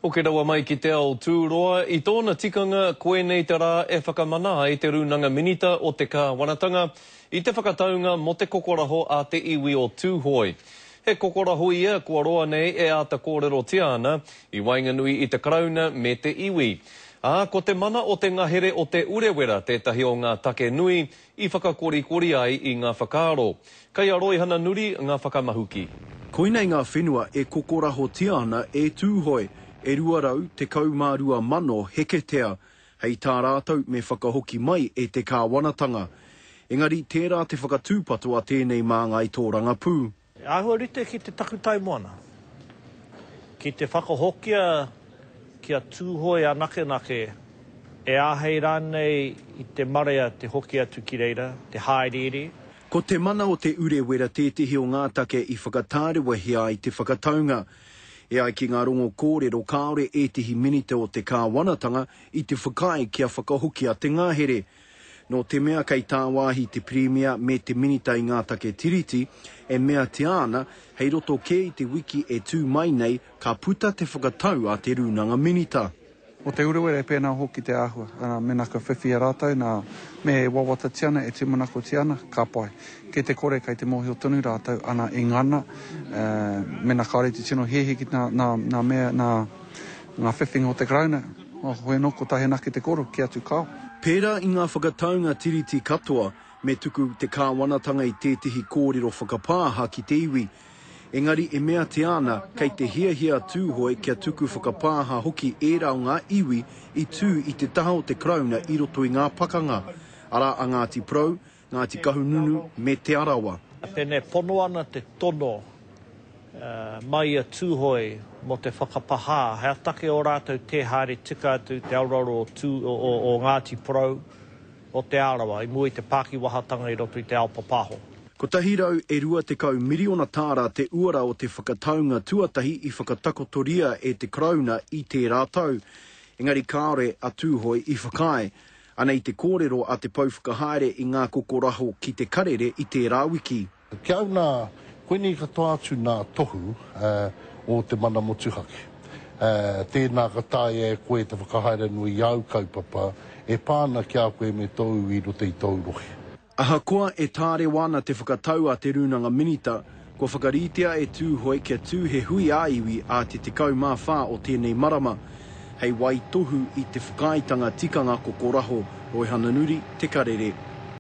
O ke rawa mai ki te ao tūroa, i tōna tikanga koe nei te rā e whakamana i te runanga minita o te kāwanatanga i te whakataunga mo te kokoraho a te iwi o Tūhoi. He kokoraho ia kua roa nei e a te kōrero tiana i Wainganui i te karauna me te iwi. Ko te mana o te ngahere o te urewera tētahi o ngā take nui i whakakorikori ai i ngā whakaaro. Kai a roi hana nuri ngā whakamahuki. Koinei ngā whenua e kokoraho tiana e Tūhoi. E ruarau te kaumārua mano heketea, hei tā rātou me whakahoki mai e te kāwanatanga. Engari, tērā te whakatūpato a tēnei mānga i tō rangapū. Āhua rite ki te takutai moana. Ki te whakahokia kia Tūhoi a nake, e āhei rānei i te marea te hoki atu ki reira, te haerere. Ko te mana o te urewera tētihi o ngā take i whakatārewa hea i te whakataunga. E ai ki ngā rongo kōrero kāore e tihi minita o te kāwanatanga i te whakai kia whakahoki a te ngāhere. No te mea kei tā wāhi te premia me te minita i ngā take tiriti, e mea te ana, hei roto ke i te wiki e tū mai nei ka puta te whakatau a te runanga minita. O te urewera e pēnā hoki te āhua, mena ka whiwhia rātou, me wawata tiana e te manako tiana, ka pai. Ke te kore kai te mohi o tonu rātou, ana e ngana, mena kāre te tino hehe ki ngā mea, ngā whiwhinga o te krauna, o hoi noko tahe naki te koro, ki atu kāo. Pērā i ngā whakataunga tiriti katoa, me tuku te kāwanatanga i tētihi kōrero whakapāha ki te iwi. Engari, e mea te ana, kei te hiahia Tūhoi kia tuku whakapāha hoki e rau ngā iwi i tū i te taha o te krauna i roto i ngā pakanga. Ara a Ngāti Prau, Ngāti Kahununu me te arawa. Pene pono ana te tono mai a Tūhoi mo te whakapaha. Hea take o rātou te haere tika atu te auraro o Ngāti Prau o te arawa. I mua i te Pāki Wahatanga i roto i te Aopapaho. Ko tahirau e 2 miriona tāra te uara o te whakataunga tuatahi i whakatakotoria e te krauna i te rātau. Engari kāore a Tūhoi i whakai, ana i te kōrero a te pauwhakahaere i ngā kokoraho ki te karere i te rāwiki. Kia au nā, koe ni katoa atu nā tohu o te mana motuhake. Tēnā katai e koe te whakahaere nui au kaupapa, e pāna kia koe me tau i rote i tau rohi. Ahakoa e tāre wana te whakatau a te runanga minita, ko whakaritea e Tūhoi kia tū he hui āiwi a te tekau mā whā o tēnei marama. Hei wai tohu i te whakaitanga tikanga kokoraho, Roi Hana Nuri, Te Karere.